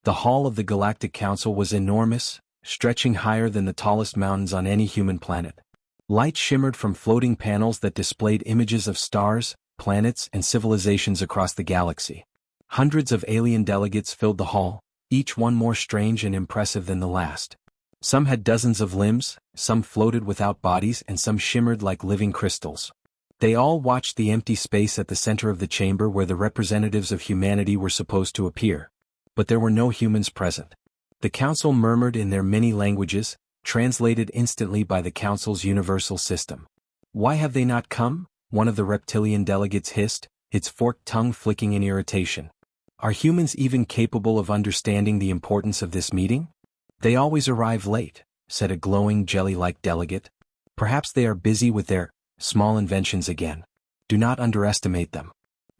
The hall of the Galactic Council was enormous, stretching higher than the tallest mountains on any human planet. Light shimmered from floating panels that displayed images of stars, planets, and civilizations across the galaxy. Hundreds of alien delegates filled the hall, each one more strange and impressive than the last. Some had dozens of limbs, some floated without bodies, and some shimmered like living crystals. They all watched the empty space at the center of the chamber where the representatives of humanity were supposed to appear. But there were no humans present. The council murmured in their many languages, translated instantly by the council's universal system. "Why have they not come?" one of the reptilian delegates hissed, its forked tongue flicking in irritation. "Are humans even capable of understanding the importance of this meeting?" "They always arrive late," said a glowing jelly-like delegate. "Perhaps they are busy with their small inventions again. Do not underestimate them.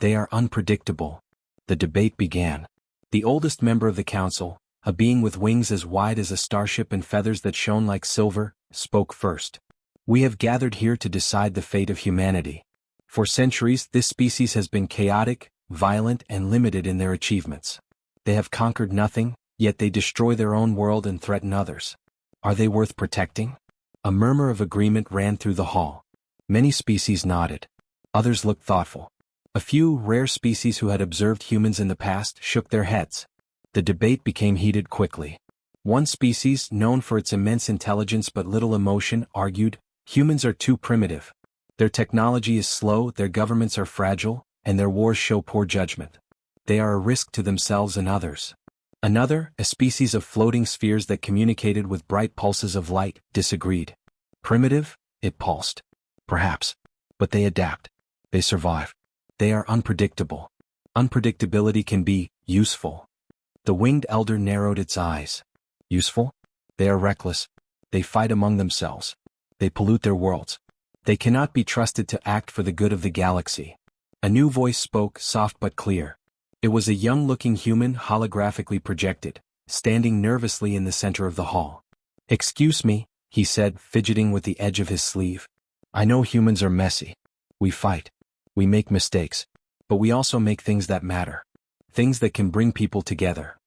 They are unpredictable." The debate began. The oldest member of the council, a being with wings as wide as a starship and feathers that shone like silver, spoke first. "We have gathered here to decide the fate of humanity. For centuries, this species has been chaotic, violent, and limited in their achievements. They have conquered nothing, yet they destroy their own world and threaten others. Are they worth protecting?" A murmur of agreement ran through the hall. Many species nodded. Others looked thoughtful. A few rare species who had observed humans in the past shook their heads. The debate became heated quickly. One species, known for its immense intelligence but little emotion, argued, "Humans are too primitive. Their technology is slow, their governments are fragile, and their wars show poor judgment. They are a risk to themselves and others." Another, a species of floating spheres that communicated with bright pulses of light, disagreed. "Primitive?" it pulsed. "Perhaps. But they adapt. They survive. They are unpredictable. Unpredictability can be useful." The winged elder narrowed its eyes. "Useful? They are reckless. They fight among themselves. They pollute their worlds. They cannot be trusted to act for the good of the galaxy." A new voice spoke, soft but clear. It was a young-looking human holographically projected, standing nervously in the center of the hall. "Excuse me," he said, fidgeting with the edge of his sleeve. "I know humans are messy. We fight. We make mistakes. But we also make things that matter. Things that can bring people together."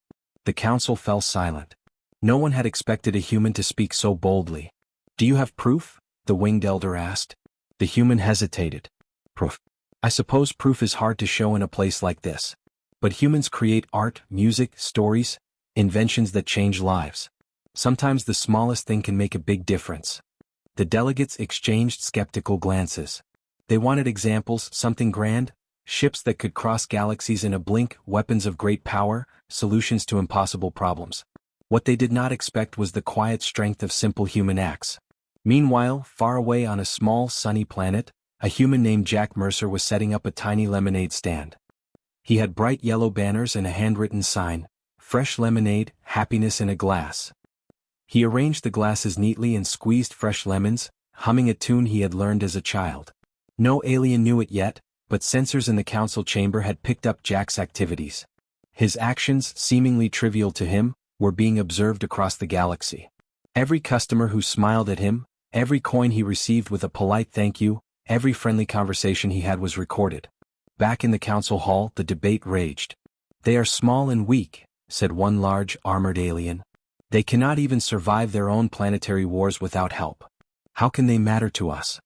The council fell silent. No one had expected a human to speak so boldly. "Do you have proof?" the winged elder asked. The human hesitated. "Proof? I suppose proof is hard to show in a place like this. But humans create art, music, stories, inventions that change lives. Sometimes the smallest thing can make a big difference." The delegates exchanged skeptical glances. They wanted examples, something grand, ships that could cross galaxies in a blink, weapons of great power, solutions to impossible problems. What they did not expect was the quiet strength of simple human acts. Meanwhile, far away on a small, sunny planet, a human named Jack Mercer was setting up a tiny lemonade stand. He had bright yellow banners and a handwritten sign, "Fresh lemonade, happiness in a glass." He arranged the glasses neatly and squeezed fresh lemons, humming a tune he had learned as a child. No alien knew it yet, but sensors in the council chamber had picked up Jack's activities. His actions, seemingly trivial to him, were being observed across the galaxy. Every customer who smiled at him, every coin he received with a polite thank you, every friendly conversation he had was recorded. Back in the council hall, the debate raged. "They are small and weak," said one large, armored alien. "They cannot even survive their own planetary wars without help. How can they matter to us?"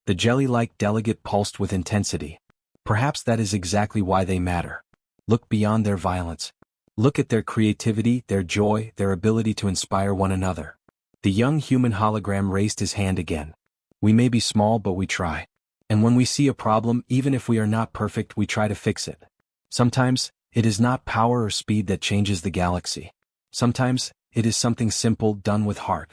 The jelly-like delegate pulsed with intensity. "Perhaps that is exactly why they matter. Look beyond their violence. Look at their creativity, their joy, their ability to inspire one another." The young human hologram raised his hand again. "We may be small, but we try. And when we see a problem, even if we are not perfect, we try to fix it. Sometimes, it is not power or speed that changes the galaxy. Sometimes, it is something simple done with heart."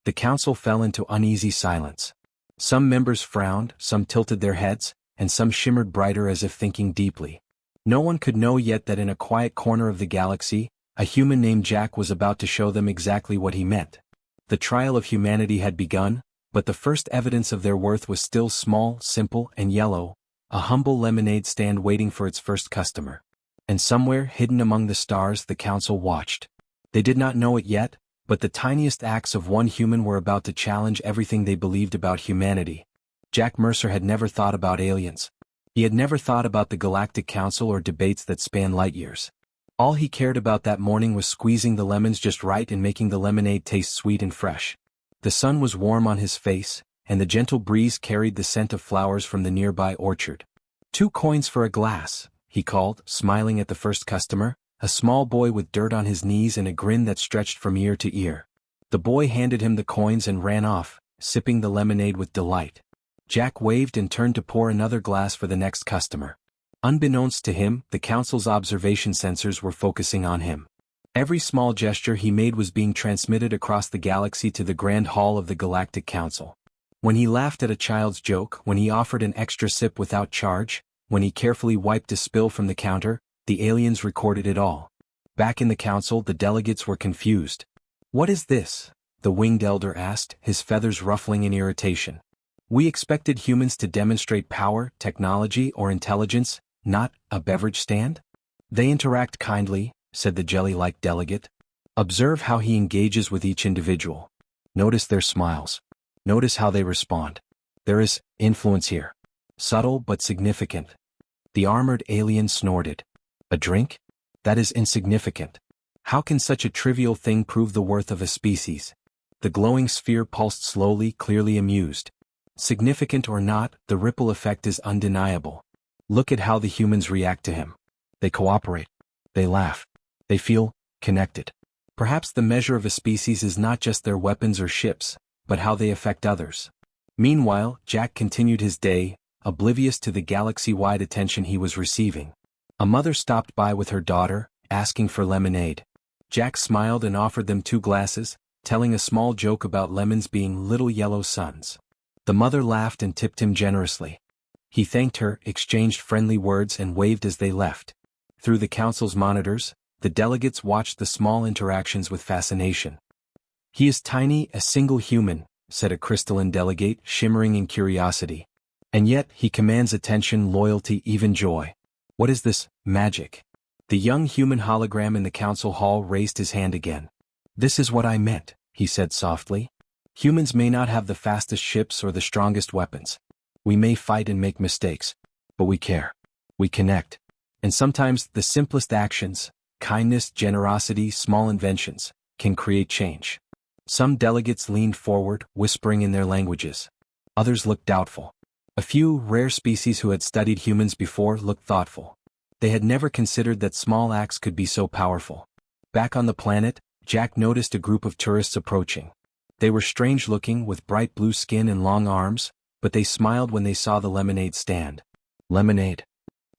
The council fell into uneasy silence. Some members frowned, some tilted their heads, and some shimmered brighter as if thinking deeply. No one could know yet that in a quiet corner of the galaxy, a human named Jack was about to show them exactly what he meant. The trial of humanity had begun, but the first evidence of their worth was still small, simple, and yellow, a humble lemonade stand waiting for its first customer. And somewhere, hidden among the stars, the council watched. They did not know it yet, but the tiniest acts of one human were about to challenge everything they believed about humanity. Jack Mercer had never thought about aliens. He had never thought about the Galactic Council or debates that span light years. All he cared about that morning was squeezing the lemons just right and making the lemonade taste sweet and fresh. The sun was warm on his face, and the gentle breeze carried the scent of flowers from the nearby orchard. 2 coins for a glass, he called, smiling at the first customer, a small boy with dirt on his knees and a grin that stretched from ear to ear. The boy handed him the coins and ran off, sipping the lemonade with delight. Jack waved and turned to pour another glass for the next customer. Unbeknownst to him, the council's observation sensors were focusing on him. Every small gesture he made was being transmitted across the galaxy to the Grand Hall of the Galactic Council. When he laughed at a child's joke, when he offered an extra sip without charge, when he carefully wiped a spill from the counter, the aliens recorded it all. Back in the council, the delegates were confused. "What is this?" the winged elder asked, his feathers ruffling in irritation. "We expected humans to demonstrate power, technology, or intelligence, not a beverage stand?" "They interact kindly," said the jelly-like delegate. "Observe how he engages with each individual. Notice their smiles. Notice how they respond. There is influence here. Subtle but significant." The armored alien snorted. "A drink? That is insignificant. How can such a trivial thing prove the worth of a species?" The glowing sphere pulsed slowly, clearly amused. "Significant or not, the ripple effect is undeniable. Look at how the humans react to him. They cooperate. They laugh. They feel connected. Perhaps the measure of a species is not just their weapons or ships, but how they affect others." Meanwhile, Jack continued his day, oblivious to the galaxy-wide attention he was receiving. A mother stopped by with her daughter, asking for lemonade. Jack smiled and offered them 2 glasses, telling a small joke about lemons being little yellow suns. The mother laughed and tipped him generously. He thanked her, exchanged friendly words and waved as they left. Through the council's monitors, the delegates watched the small interactions with fascination. "He is tiny, a single human," said a crystalline delegate, shimmering in curiosity. "And yet he commands attention, loyalty, even joy. What is this magic?" The young human hologram in the council hall raised his hand again. "This is what I meant," he said softly. "Humans may not have the fastest ships or the strongest weapons. We may fight and make mistakes, but we care. We connect. And sometimes the simplest actions, kindness, generosity, small inventions, can create change." Some delegates leaned forward, whispering in their languages. Others looked doubtful. A few rare species who had studied humans before looked thoughtful. They had never considered that small acts could be so powerful. Back on the planet, Jack noticed a group of tourists approaching. They were strange-looking, with bright blue skin and long arms, but they smiled when they saw the lemonade stand. "Lemonade?"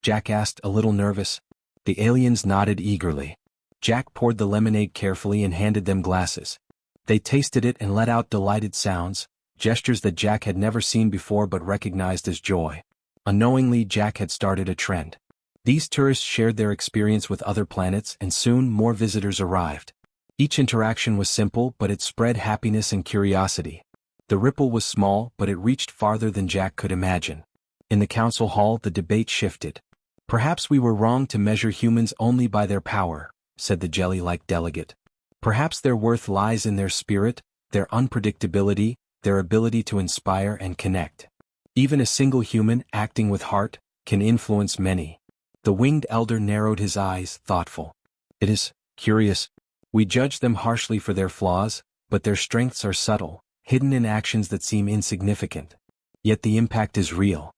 Jack asked, a little nervous. The aliens nodded eagerly. Jack poured the lemonade carefully and handed them glasses. They tasted it and let out delighted sounds, gestures that Jack had never seen before but recognized as joy. Unknowingly, Jack had started a trend. These tourists shared their experience with other planets, and soon more visitors arrived. Each interaction was simple, but it spread happiness and curiosity. The ripple was small, but it reached farther than Jack could imagine. In the council hall, the debate shifted. "Perhaps we were wrong to measure humans only by their power," said the jelly-like delegate. "Perhaps their worth lies in their spirit, their unpredictability, their ability to inspire and connect. Even a single human, acting with heart, can influence many." The winged elder narrowed his eyes, thoughtful. "It is curious. We judge them harshly for their flaws, but their strengths are subtle, hidden in actions that seem insignificant. Yet the impact is real."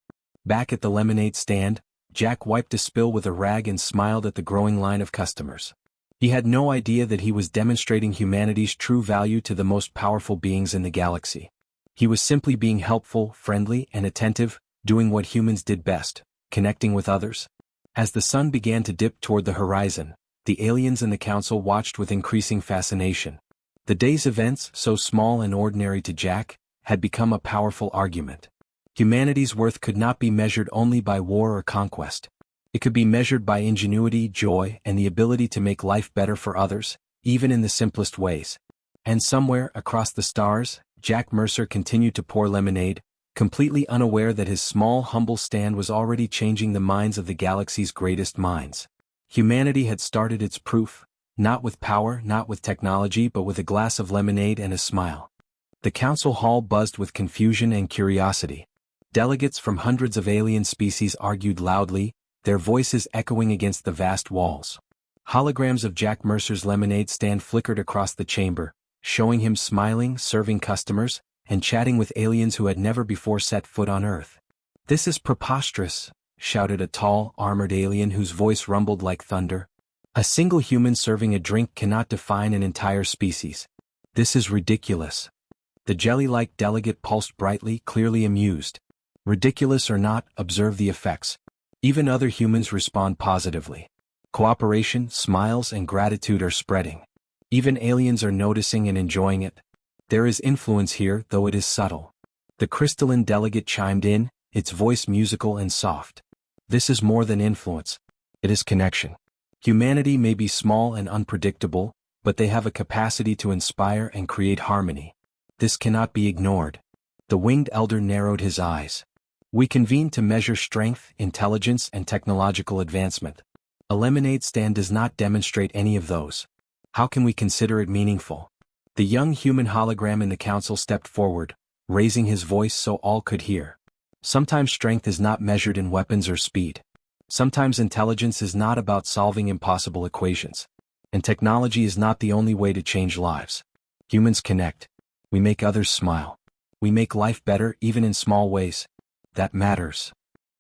Back at the lemonade stand, Jack wiped a spill with a rag and smiled at the growing line of customers. He had no idea that he was demonstrating humanity's true value to the most powerful beings in the galaxy. He was simply being helpful, friendly, and attentive, doing what humans did best, connecting with others. As the sun began to dip toward the horizon, the aliens in the council watched with increasing fascination. The day's events, so small and ordinary to Jack, had become a powerful argument. Humanity's worth could not be measured only by war or conquest. It could be measured by ingenuity, joy, and the ability to make life better for others, even in the simplest ways. And somewhere, across the stars, Jack Mercer continued to pour lemonade, completely unaware that his small, humble stand was already changing the minds of the galaxy's greatest minds. Humanity had started its proof, not with power, not with technology, but with a glass of lemonade and a smile. The council hall buzzed with confusion and curiosity. Delegates from hundreds of alien species argued loudly, their voices echoing against the vast walls. Holograms of Jack Mercer's lemonade stand flickered across the chamber, showing him smiling, serving customers, and chatting with aliens who had never before set foot on Earth. "This is preposterous," shouted a tall, armored alien whose voice rumbled like thunder. "A single human serving a drink cannot define an entire species. This is ridiculous." The jelly-like delegate pulsed brightly, clearly amused. "Ridiculous or not, observe the effects. Even other humans respond positively. Cooperation, smiles, and gratitude are spreading. Even aliens are noticing and enjoying it. There is influence here, though it is subtle." The crystalline delegate chimed in, its voice musical and soft. "This is more than influence. It is connection. Humanity may be small and unpredictable, but they have a capacity to inspire and create harmony. This cannot be ignored." The winged elder narrowed his eyes. "We convene to measure strength, intelligence, and technological advancement. A lemonade stand does not demonstrate any of those. How can we consider it meaningful?" The young human hologram in the council stepped forward, raising his voice so all could hear. "Sometimes strength is not measured in weapons or speed. Sometimes intelligence is not about solving impossible equations. And technology is not the only way to change lives. Humans connect. We make others smile. We make life better even in small ways. That matters."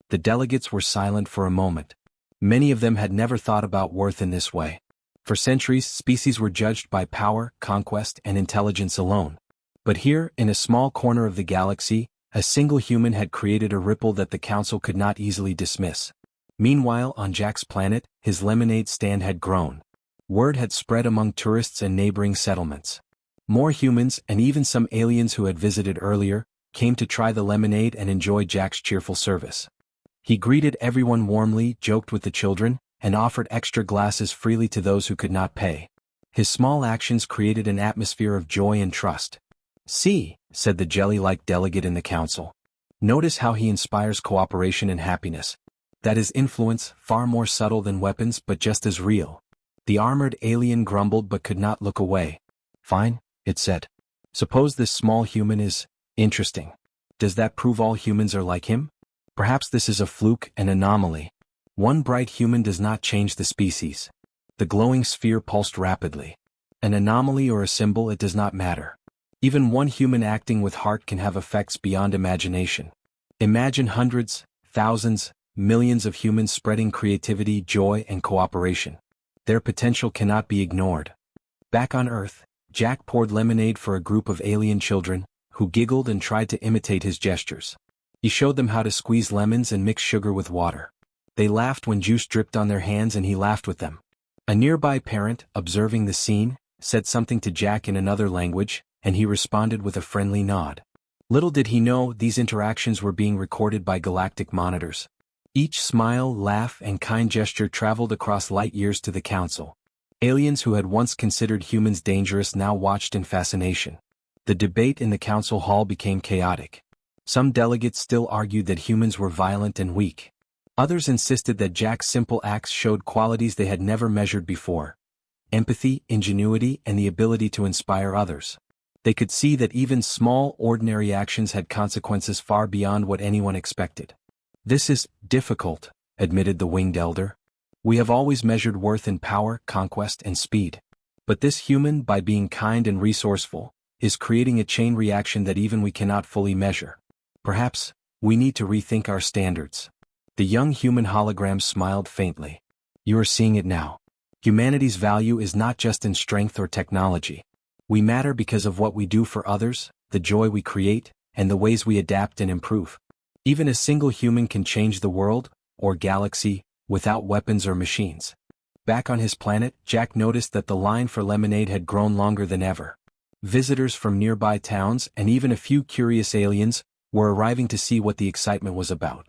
The delegates were silent for a moment. Many of them had never thought about worth in this way. For centuries, species were judged by power, conquest, and intelligence alone. But here, in a small corner of the galaxy, a single human had created a ripple that the council could not easily dismiss. Meanwhile, on Jack's planet, his lemonade stand had grown. Word had spread among tourists and neighboring settlements. More humans, and even some aliens who had visited earlier, came to try the lemonade and enjoy Jack's cheerful service. He greeted everyone warmly, joked with the children, and offered extra glasses freely to those who could not pay. His small actions created an atmosphere of joy and trust. "See," said the jelly-like delegate in the council. "Notice how he inspires cooperation and happiness. That is influence, far more subtle than weapons but just as real." The armored alien grumbled but could not look away. "Fine," it said. "Suppose this small human is interesting. Does that prove all humans are like him? Perhaps this is a fluke, an anomaly. One bright human does not change the species." The glowing sphere pulsed rapidly. "An anomaly or a symbol, it does not matter. Even one human acting with heart can have effects beyond imagination. Imagine hundreds, thousands, millions of humans spreading creativity, joy, and cooperation. Their potential cannot be ignored." Back on Earth, Jack poured lemonade for a group of alien children, who giggled and tried to imitate his gestures. He showed them how to squeeze lemons and mix sugar with water. They laughed when juice dripped on their hands and he laughed with them. A nearby parent, observing the scene, said something to Jack in another language, and he responded with a friendly nod. Little did he know these interactions were being recorded by galactic monitors. Each smile, laugh, and kind gesture traveled across light years to the council. Aliens who had once considered humans dangerous now watched in fascination. The debate in the council hall became chaotic. Some delegates still argued that humans were violent and weak. Others insisted that Jack's simple acts showed qualities they had never measured before: empathy, ingenuity, and the ability to inspire others. They could see that even small, ordinary actions had consequences far beyond what anyone expected. "This is difficult," admitted the winged elder. "We have always measured worth in power, conquest, and speed. But this human, by being kind and resourceful, is creating a chain reaction that even we cannot fully measure. Perhaps, we need to rethink our standards." The young human hologram smiled faintly. "You are seeing it now. Humanity's value is not just in strength or technology. We matter because of what we do for others, the joy we create, and the ways we adapt and improve. Even a single human can change the world, or galaxy, without weapons or machines." Back on his planet, Jack noticed that the line for lemonade had grown longer than ever. Visitors from nearby towns and even a few curious aliens were arriving to see what the excitement was about.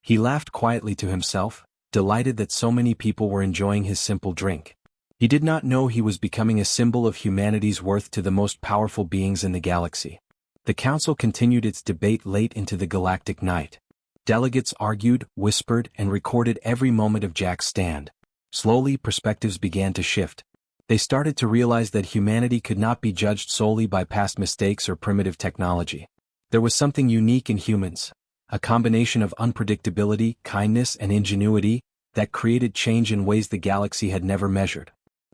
He laughed quietly to himself, delighted that so many people were enjoying his simple drink. He did not know he was becoming a symbol of humanity's worth to the most powerful beings in the galaxy. The council continued its debate late into the galactic night. Delegates argued, whispered, and recorded every moment of Jack's stand. Slowly, perspectives began to shift. They started to realize that humanity could not be judged solely by past mistakes or primitive technology. There was something unique in humans, a combination of unpredictability, kindness, and ingenuity, that created change in ways the galaxy had never measured.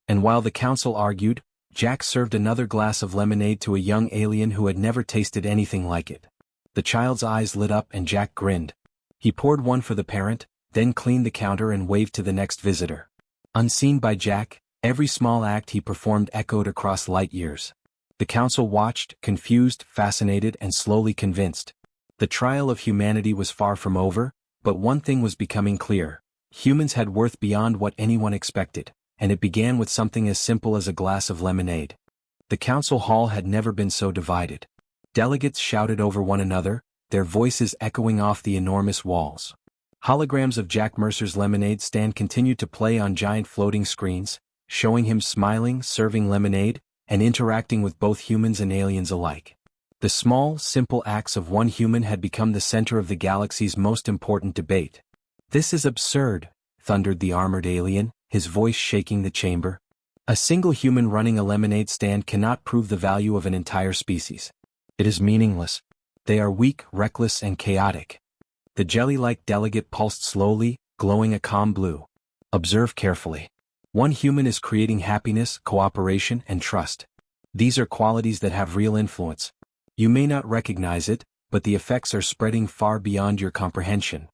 And while the council argued, Jack served another glass of lemonade to a young alien who had never tasted anything like it. The child's eyes lit up and Jack grinned. He poured one for the parent, then cleaned the counter and waved to the next visitor. Unseen by Jack, every small act he performed echoed across light years. The council watched, confused, fascinated, and slowly convinced. The trial of humanity was far from over, but one thing was becoming clear. Humans had worth beyond what anyone expected, and it began with something as simple as a glass of lemonade. The council hall had never been so divided. Delegates shouted over one another, their voices echoing off the enormous walls. Holograms of Jack Mercer's lemonade stand continued to play on giant floating screens, showing him smiling, serving lemonade, and interacting with both humans and aliens alike. The small, simple acts of one human had become the center of the galaxy's most important debate. "This is absurd," thundered the armored alien, his voice shaking the chamber. "A single human running a lemonade stand cannot prove the value of an entire species. It is meaningless. They are weak, reckless, and chaotic." The jelly-like delegate pulsed slowly, glowing a calm blue. "Observe carefully. One human is creating happiness, cooperation, and trust. These are qualities that have real influence. You may not recognize it, but the effects are spreading far beyond your comprehension."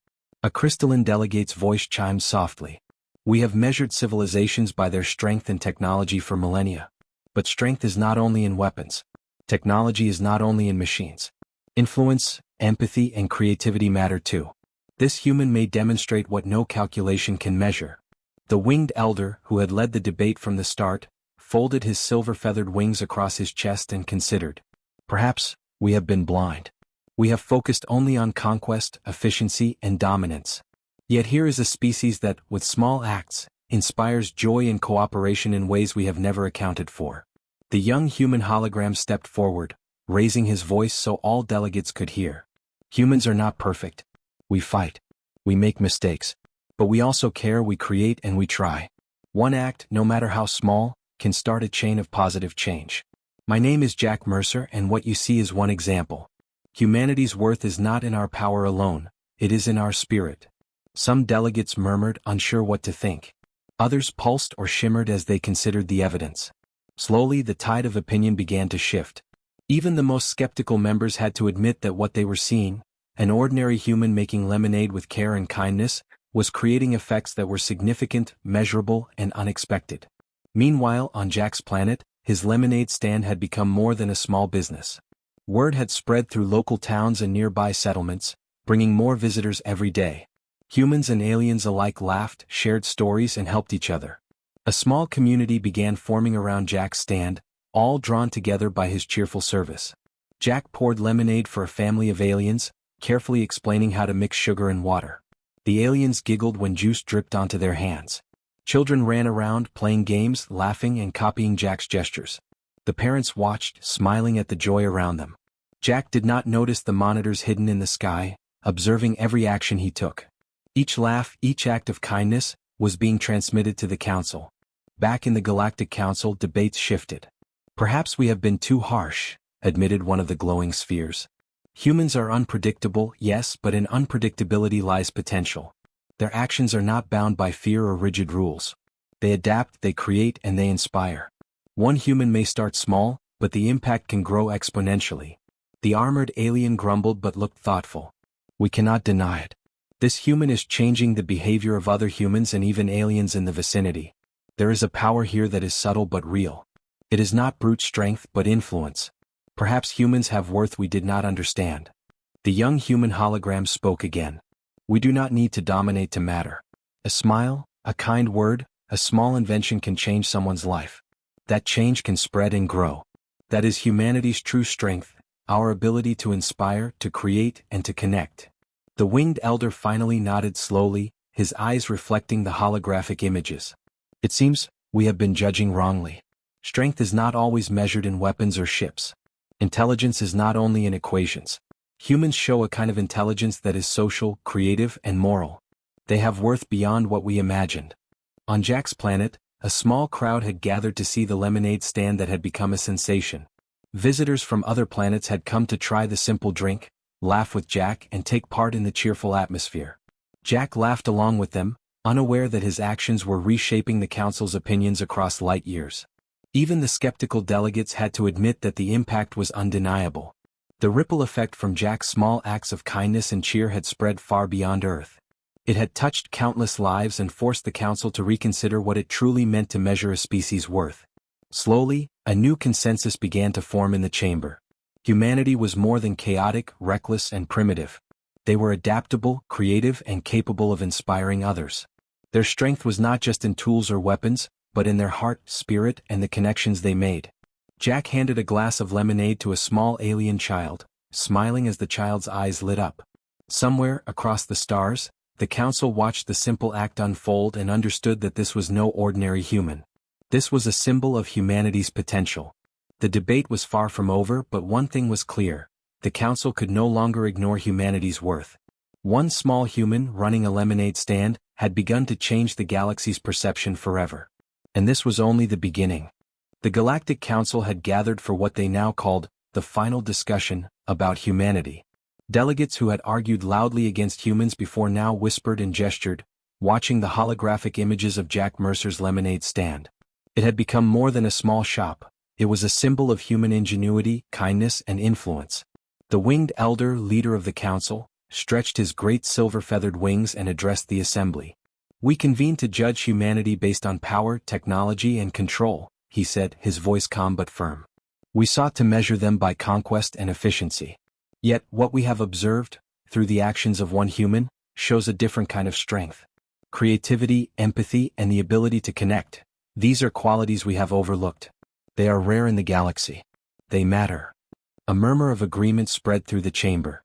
A crystalline delegate's voice chimed softly. "We have measured civilizations by their strength and technology for millennia. But strength is not only in weapons. Technology is not only in machines. Influence, empathy, and creativity matter too. This human may demonstrate what no calculation can measure." The winged elder, who had led the debate from the start, folded his silver-feathered wings across his chest and considered. "Perhaps we have been blind. We have focused only on conquest, efficiency, and dominance. Yet here is a species that, with small acts, inspires joy and cooperation in ways we have never accounted for." The young human hologram stepped forward, raising his voice so all delegates could hear. "Humans are not perfect. We fight. We make mistakes. But we also care, we create, and we try. One act, no matter how small, can start a chain of positive change. My name is Jack Mercer, and what you see is one example. Humanity's worth is not in our power alone, it is in our spirit." Some delegates murmured, unsure what to think. Others pulsed or shimmered as they considered the evidence. Slowly the tide of opinion began to shift. Even the most skeptical members had to admit that what they were seeing, an ordinary human making lemonade with care and kindness, was creating effects that were significant, measurable, and unexpected. Meanwhile, on Jack's planet, his lemonade stand had become more than a small business. Word had spread through local towns and nearby settlements, bringing more visitors every day. Humans and aliens alike laughed, shared stories, and helped each other. A small community began forming around Jack's stand, all drawn together by his cheerful service. Jack poured lemonade for a family of aliens, carefully explaining how to mix sugar and water. The aliens giggled when juice dripped onto their hands. Children ran around, playing games, laughing, and copying Jack's gestures. The parents watched, smiling at the joy around them. Jack did not notice the monitors hidden in the sky, observing every action he took. Each laugh, each act of kindness, was being transmitted to the council. Back in the Galactic Council, debates shifted. "Perhaps we have been too harsh," admitted one of the glowing spheres. "Humans are unpredictable, yes, but in unpredictability lies potential. Their actions are not bound by fear or rigid rules. They adapt, they create, and they inspire. One human may start small, but the impact can grow exponentially." The armored alien grumbled but looked thoughtful. "We cannot deny it. This human is changing the behavior of other humans and even aliens in the vicinity. There is a power here that is subtle but real. It is not brute strength but influence. Perhaps humans have worth we did not understand." The young human hologram spoke again. "We do not need to dominate to matter. A smile, a kind word, a small invention can change someone's life. That change can spread and grow. That is humanity's true strength, our ability to inspire, to create, and to connect." The winged elder finally nodded slowly, his eyes reflecting the holographic images. "It seems we have been judging wrongly. Strength is not always measured in weapons or ships. Intelligence is not only in equations. Humans show a kind of intelligence that is social, creative, and moral. They have worth beyond what we imagined." On Jack's planet, a small crowd had gathered to see the lemonade stand that had become a sensation. Visitors from other planets had come to try the simple drink, laugh with Jack, and take part in the cheerful atmosphere. Jack laughed along with them, unaware that his actions were reshaping the council's opinions across light years. Even the skeptical delegates had to admit that the impact was undeniable. The ripple effect from Jack's small acts of kindness and cheer had spread far beyond Earth. It had touched countless lives and forced the council to reconsider what it truly meant to measure a species' worth. Slowly, a new consensus began to form in the chamber. Humanity was more than chaotic, reckless, and primitive. They were adaptable, creative, and capable of inspiring others. Their strength was not just in tools or weapons, but in their heart, spirit, and the connections they made. Jack handed a glass of lemonade to a small alien child, smiling as the child's eyes lit up. Somewhere, across the stars, the council watched the simple act unfold and understood that this was no ordinary human. This was a symbol of humanity's potential. The debate was far from over, but one thing was clear: the council could no longer ignore humanity's worth. One small human running a lemonade stand had begun to change the galaxy's perception forever. And this was only the beginning. The Galactic Council had gathered for what they now called the final discussion about humanity. Delegates who had argued loudly against humans before now whispered and gestured, watching the holographic images of Jack Mercer's lemonade stand. It had become more than a small shop. It was a symbol of human ingenuity, kindness, and influence. The winged elder, leader of the council, stretched his great silver-feathered wings and addressed the assembly. "We convene to judge humanity based on power, technology, and control," he said, his voice calm but firm. "We sought to measure them by conquest and efficiency. Yet, what we have observed, through the actions of one human, shows a different kind of strength. Creativity, empathy, and the ability to connect. These are qualities we have overlooked. They are rare in the galaxy. They matter." A murmur of agreement spread through the chamber.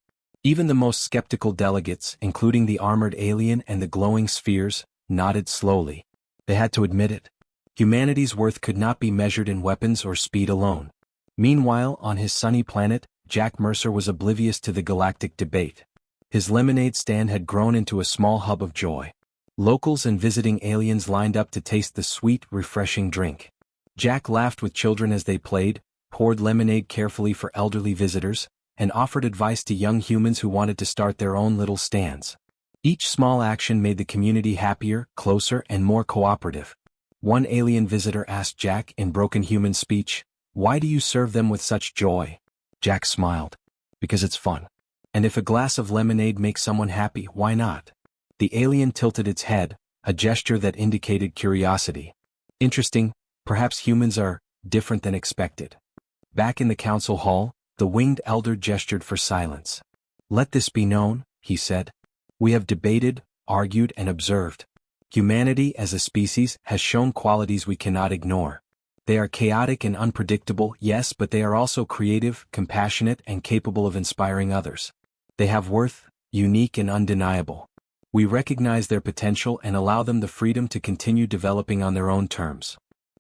Even the most skeptical delegates, including the armored alien and the glowing spheres, nodded slowly. They had to admit it. Humanity's worth could not be measured in weapons or speed alone. Meanwhile, on his sunny planet, Jack Mercer was oblivious to the galactic debate. His lemonade stand had grown into a small hub of joy. Locals and visiting aliens lined up to taste the sweet, refreshing drink. Jack laughed with children as they played, poured lemonade carefully for elderly visitors, and offered advice to young humans who wanted to start their own little stands. Each small action made the community happier, closer, and more cooperative. One alien visitor asked Jack in broken human speech, "Why do you serve them with such joy?" Jack smiled. "Because it's fun. And if a glass of lemonade makes someone happy, why not?" The alien tilted its head, a gesture that indicated curiosity. "Interesting, perhaps humans are different than expected." Back in the council hall, the winged elder gestured for silence. "Let this be known," he said. "We have debated, argued, and observed. Humanity as a species has shown qualities we cannot ignore. They are chaotic and unpredictable, yes, but they are also creative, compassionate, and capable of inspiring others. They have worth, unique and undeniable. We recognize their potential and allow them the freedom to continue developing on their own terms."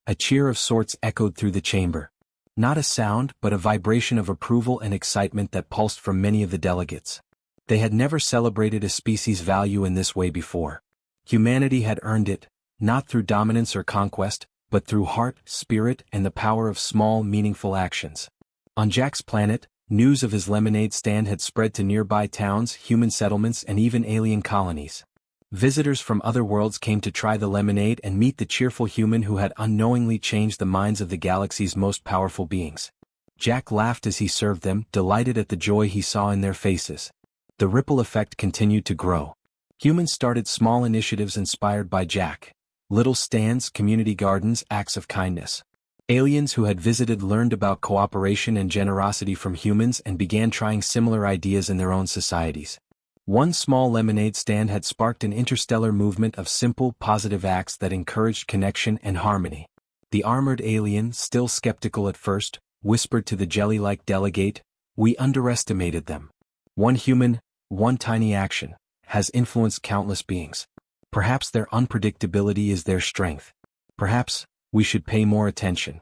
A cheer of sorts echoed through the chamber. Not a sound, but a vibration of approval and excitement that pulsed from many of the delegates. They had never celebrated a species' value in this way before. Humanity had earned it, not through dominance or conquest, but through heart, spirit, and the power of small, meaningful actions. On Jack's planet, news of his lemonade stand had spread to nearby towns, human settlements, and even alien colonies. Visitors from other worlds came to try the lemonade and meet the cheerful human who had unknowingly changed the minds of the galaxy's most powerful beings. Jack laughed as he served them, delighted at the joy he saw in their faces. The ripple effect continued to grow. Humans started small initiatives inspired by Jack. Little stands, community gardens, acts of kindness. Aliens who had visited learned about cooperation and generosity from humans and began trying similar ideas in their own societies. One small lemonade stand had sparked an interstellar movement of simple, positive acts that encouraged connection and harmony. The armored alien, still skeptical at first, whispered to the jelly-like delegate, "We underestimated them. One human, one tiny action, has influenced countless beings. Perhaps their unpredictability is their strength. Perhaps we should pay more attention."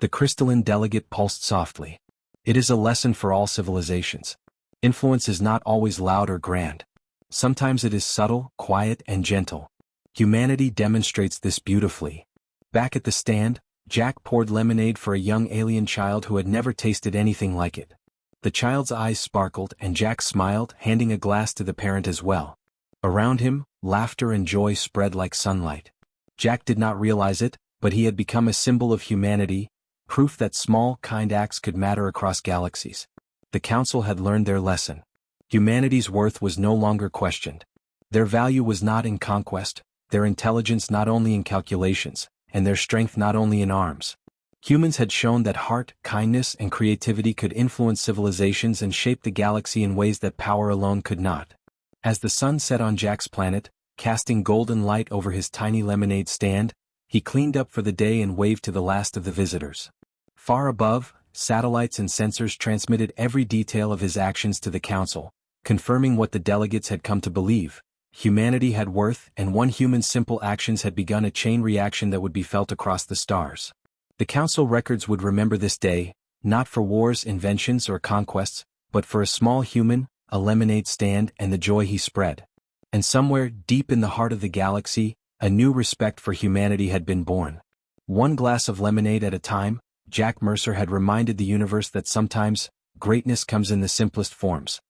The crystalline delegate pulsed softly. "It is a lesson for all civilizations. Influence is not always loud or grand. Sometimes it is subtle, quiet, and gentle. Humanity demonstrates this beautifully." Back at the stand, Jack poured lemonade for a young alien child who had never tasted anything like it. The child's eyes sparkled and Jack smiled, handing a glass to the parent as well. Around him, laughter and joy spread like sunlight. Jack did not realize it, but he had become a symbol of humanity, proof that small, kind acts could matter across galaxies. The Council had learned their lesson. Humanity's worth was no longer questioned. Their value was not in conquest, their intelligence not only in calculations, and their strength not only in arms. Humans had shown that heart, kindness, and creativity could influence civilizations and shape the galaxy in ways that power alone could not. As the sun set on Jack's planet, casting golden light over his tiny lemonade stand, he cleaned up for the day and waved to the last of the visitors. Far above, satellites and sensors transmitted every detail of his actions to the Council, confirming what the delegates had come to believe. Humanity had worth, and one human's simple actions had begun a chain reaction that would be felt across the stars. The Council records would remember this day, not for wars, inventions, or conquests, but for a small human, a lemonade stand, and the joy he spread. And somewhere, deep in the heart of the galaxy, a new respect for humanity had been born. One glass of lemonade at a time, Jack Mercer had reminded the universe that sometimes, greatness comes in the simplest forms.